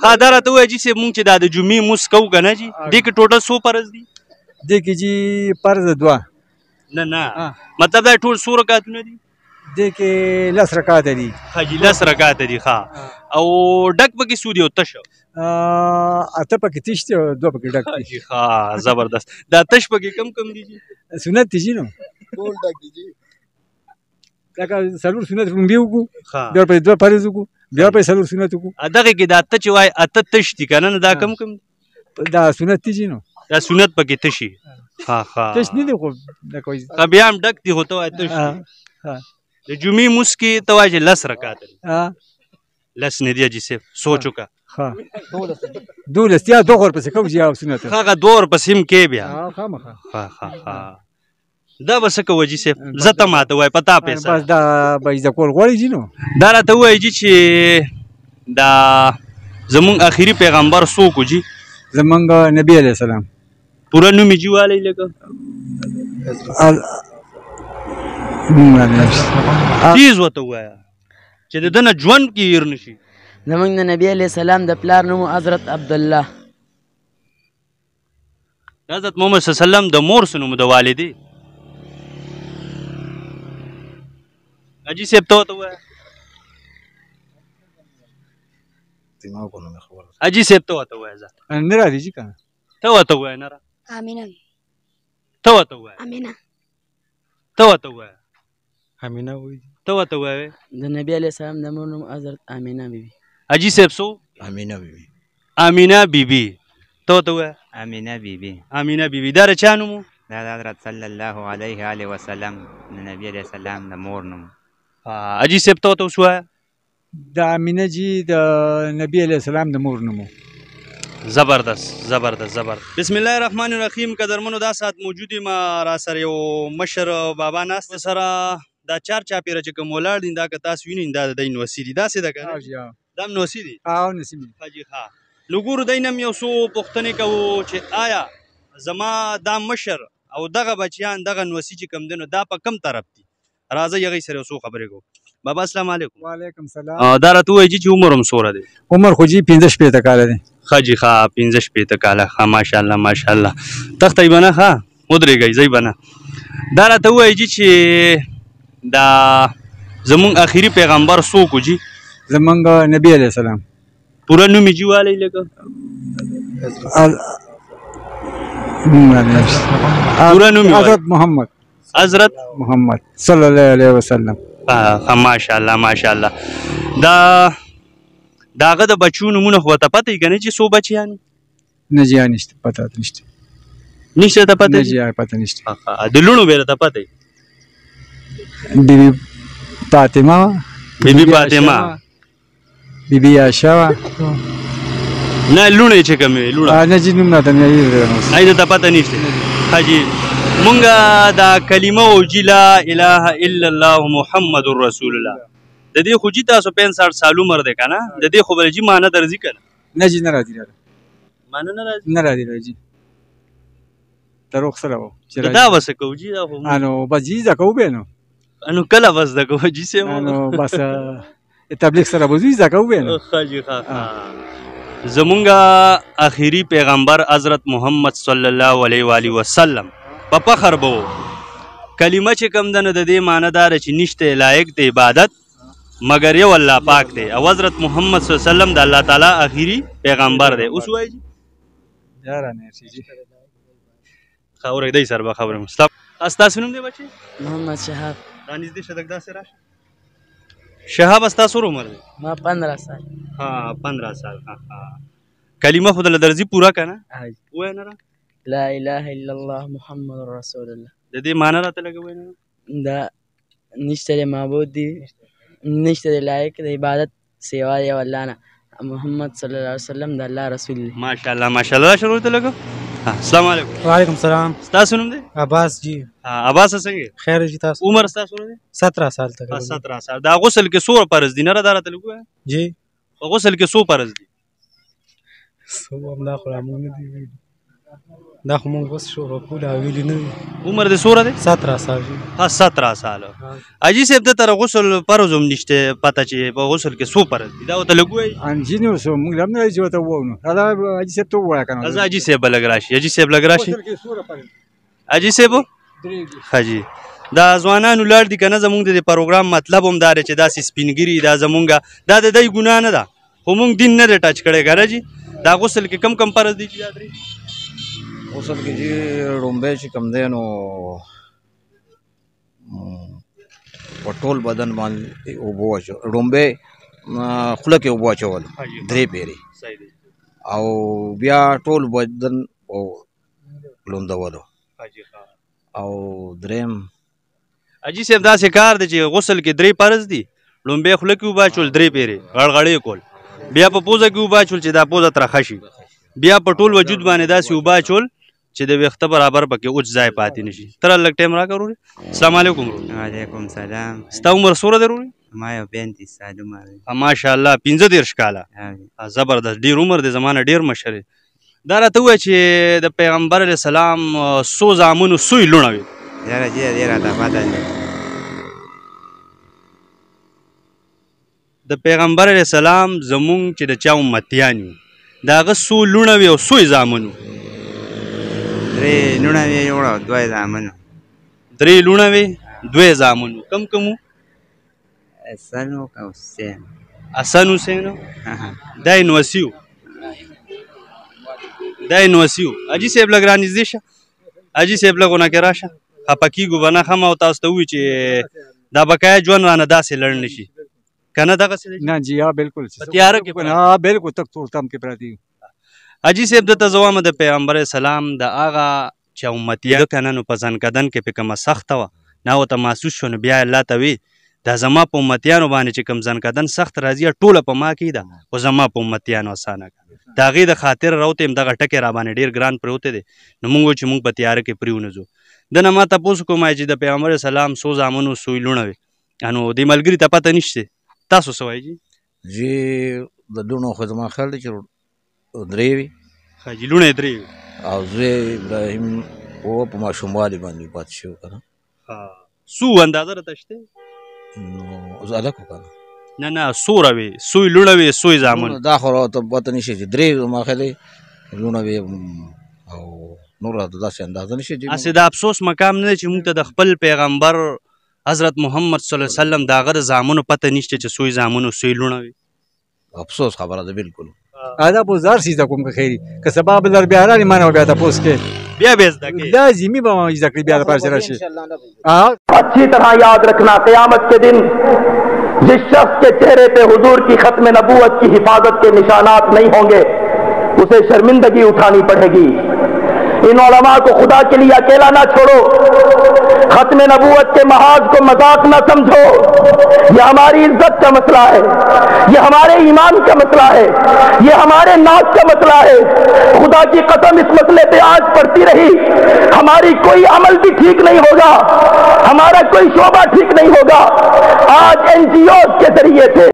ها دا راته ووایه جي صاحب مونږ چې دا د جمعې مونځ کوو که نه جي دې کې ټوټل څو فرض دي دې کې جي فرض 2 نه مطلب دا ټول څو رکعتونه دي دې کې 10 رکعاته دي ښه جي 10 رکعاته دي ښه او ډک پکې څو دي او تش اته پکې تش دي او 2 پکې ډک دي ښه زبردست دا تش پکې کم دي جي سنت دي جي نو ټول ډک دي جي لکه څلور سنت لومبي وکړو بیا پرې 2 فرض وکړو بیا پرې څلور سنت وکړو دغه کې دا اته چې وایي اته تش دي که نه دا کم دا سنت دي جي نو دا سنت پکې تشي ښه تش نه دي خو بیا هم ډک دي خو ته وایې تش دي د جمعې مونځ کې ته وایې چې 10 رکعاته دي 10 نه دي حاجي صاحب سوچ وکړه 12 یا 2 ورپسې کوم جي سنت هغه 2 ورپسې هم کې بیا خامخا دا به څه کوه جي صاحب زه ته ماته وایه په تا پیسه بس دا به زده کول غواړي جي نو دا راته ووایه جي چې دا زمونږ آخري پیغمبر څوک و جي زمونږ نبي علیه السلام پوره نوم یې جي والی لکه تیز ورته ووایه چې د ده نه ژوند کې هیر نه شي زمونږ د نبي علیه السلام د پلار نوم حضرت عبدالله حضرت محمد صلی الله علیه وسلم د مور څه نوم د والدې حاجي صاحب ته ورته ووایه حاجي صاحب ته ورته ووایه ځه نه راځي جي که نه ته ورته ووایه نه را آمینه ته ورته ووایه آمینه ته ورته ووایه امینه وایي ته ورته ووایه د نبي علیه السلام د مور نوم حضرت آمینه بیبي حاجي صاحب څو امینه بیبي آمینه بیبي ته ورته ووایه آمینه بیبي آمینه بیبي دا د چا نوم و دا د حضرت صلی الله علیه وسلم د نبی علیه السلام د مور نوم حاجي صاحب ته ورته اوس ووایه د امینه جي د نبي علیه السلام د مور نوم زبردست بسم الله الرحمن الرحیم قدرمنو دا سات موجود یم را سره یو مشر بابا ناست سره دا چار چاپیره چې کوم ولاړ دي دا که تاسو وینئ دا د دوی نوسي دي داسې ده که نه دا هم نوسي دي نوسي دي حاجي ښه نو ګورو دی نه هم یو څو پوښتنې کوو چې آیا زما دا مشر او دغه بچیان دغه نوسي چې کوم دی نو دا په کم طرف دي راځئ هغوی سره یو څو خبرې کوو بابا السلام علیکم وعلیکم سلام دا راته ووایي چې عمر هم څومره دی عمر خو جي 15 شپېته کاله دی ښه جي ښه 15 شپېته کاله ښه ماشاءالله تختی به نه ښه ودرېږئ ځئ به نه دا راته ووایي جي چې دا زمونږ آخري پیغمبر څوک و جي زمونږ نبي علیه السلام پوره نوم یې جي والی لکه پوره نوم حضرت محمد صلی الله علیه وسلم ماشاءالله دا هغه د بچو نومونه خو ورته پته یي که نه چې څو بچیان نه جي نشته پته نشته ته پته نه جي پته نشته د لوڼو به راته پته یي بیبي فاطمه بیبي عایشه نه لوڼې چې کومې لوڼه نه جي نوم راته نه هغې ته پته نشته ښه جي مونږ دا کلمه او جي لا اله الا الله محمد رسول الله د دې خو جي تاسو 65 سال عمر دی که نه د دې خو بل جي معنی درځي که نه نه جي نه راځي معنی نه راځي دروغ سره و دا به څه کوو جي نو بس جي زده کوو بیا نو کله به زده کوو جي صاحب نو بس تبلیغ سره به ځو زده کوو بیا ښه جي ښه زمونږ آخري پیغمبر حضرت محمد صلی الله علیه وسلم په فخر به و کلمه چې کوم ده نو د دې معنی دا ده چې نشته لایق د عبادت مگر یو الله پاک دی او حضرت محمد صلی الله علیه وسلم د الله تعالی آخري پیغمبر دی اوس وایي جي ښه اورېدئ سر به خبرې مو ستاسو نوم دی بچې محمد شهاب را نږدې شه لږ داسې راشه شهاب ستاسو عمر دی ما 15 سال ها 15 سال کلمه خو دله درځي پوره که نه ووایه نه را لا اله الا الله محمد رسول الله د دې معنی راته لږه ووایه نه دا نشته د معبود دی نشته د لایق د عبادت سوا د یو الله نه محمد صلی الله علیه وسلم د الله رسول دی ماشاءالله شروع ته لګو السلام علیکم وعلیکم السلام تاسو نوم دی عباس جی عباس څنګه خیر جی تاسو عمر تاسو دی 17 سال تقریبا 17 سال دا غسل کې څو فرض دي نه را درته لګو جی غسل کې څو فرض دي سو الله خرامونه دي دا خو مونږ اوس شروع کول ویلي نه وي. عمر دې څومره دی؟ 17 سال. ها 17 ساله. حاجي صاحب د تر غسل فرض هم نشته پته چې په غسل کې څو فرض دي دا ورته لږ وایي. انجینر سو موږ هم نه چې ورته ووایو نو دا حاجي صاحب ته ووایه که نه. زه حاجي صاحب به لږ راشي. حاجي صاحب لږ راشي. حاجي صاحب حاجي دا ځوانانو لاړ دي که نه زمونږ د دې پروګرام مطلب هم دا دی چې داسې سپینګري دا زمونږ دا د دوی ګناه نه ده خو مونږ دین نه دی ټچ کړی که نه جي دا غسل کې کم فرض دي چې دا درې غسل کې جي لومبی چې کوم دی نو په ټول بدن باندې اوبه واچول لومبی خوله کې اوبه واچول 3 پیرې او بیا ټول بدن لوندولو او دریم حاجي صاحب داسې کار دی چې غسل کې 3 فرض دي لومبی خوله کې اوبه اچول 3 پیرې غړغړې کول بیا په پوزه کې اوبه اچول چې دا پوزه ترخه شي بیا په ټول وجود باندې داسې اوبه اچول چې د ویښته برابر پکې اوچ ځای پاتې نشي. تر لږ ټایم راکړه ورورې. السلام علیکم ورورې. وعلیکم سلام. ستا عمر څومره دی ورورې؟ ما یو 35 سال عمر دی. ماشاءالله 15 کاله. زبردست ډېر عمر دی زما نه ډېر مشر دی. دا راته ووایه چې د پیغمبر علیه السلام څو زامنو څوی لوڼه وې؟ یاره دې راته پته نه. د پیغمبر علیه السلام زمونږ چې د چا امتیان یو د هغه څو لوڼه وې او څوی زامن وو؟ 3 لوڼه وې یوړه 2 زامن. 3 لوڼه وې 2 زامن وو. کم کم وو؟ حسن او حسین. حسن حسین دا یې نوسي وو. دا یې نوسي وو. حاجي صاحب لږ رانږدې شه. حاجي صاحب لږ ونه کې راشه. خفه کېږو به نه ښه ما تاسو ته ووایي چې دا بقایا ژوند رانه داسې لړ نه شي که نه دغسې دی؟ نه جی ها بالکل په تیاره کې ها بالکل تک تورتم کې پراته دي. حاجي صاحب دته زه وایم د پیغمبر اسلام د هغه چې امتیان که نه نو په ځنکدن کې پې کومه سخته وه نه ورته محسوس شو نو بیا الله ته وی دا زما په امتیانو باندې چې کوم ځنکدن سخت راځي ټوله په ما کې ده خو زما په امتیانو اسانه کړه د هغې د خاطر راوته یم دغه ټکی را باندې ډېر ګران پروته دی نو موږ چې موږ په تیاره کې پرېونه ځو. دنه ما تپوس کوم چې د پیغمبر اسلام څو زامنو څوی لوڼه وې نو دې ملګري ته پته نشته تاسو څه وایي جی د لوڼو خو زما خیال دی چې 3 وي. حاجي لوڼه یې 3 وي او زوی ابراهیم و په ماشوموالي باندې پاتې شو که نه. څو اندازه راته شته؟ نو زه هلک و که نه نه نه څوره وې څوی لوڼه وې څوی زامن؟ دا خو راته پته نشي چې 3 زما خیال دی لوڼه وې او نور راته داسې اندازه نشي. هسې د افسوس مقام نه دی چې موږ ته د خپل پیغمبر حضرت محمد صلی الله علیه وسلم د هغه د زامنو پته نشته چې څوی زامنو څوی لوڼه وي. افسوس خبره ده بالکل. دا به زار سي زده کوم که خیري که سبا به در بیا رانې ما نه بیا تپوس کې بیا به زده کوې لازمي به ما زده کړي بیا دپاره چې راشي. अच्छी तरह याद रखना क़यामत के दिन जिस शख्स के चेहरे पे हुजूर की खत्म नबूवत की हिफाजत के निशानात नहीं होंगे उसे शर्मिंदगी उठानी पड़ेगी. इन उलमा को खुदा के लिए अकेला ना छोड़ो. खत्म नबूवत के महाज को मजाक ना समझो. ये हमारी इज्जत का मसला है, ये हमारे ईमान का मसला है, ये हमारे नाज का मसला है. खुदा की कसम इस मसले पे आज पड़ती रही हमारी कोई अमल भी ठीक नहीं होगा, हमारा कोई शोबा ठीक नहीं होगा. आज NGOs के जरिए से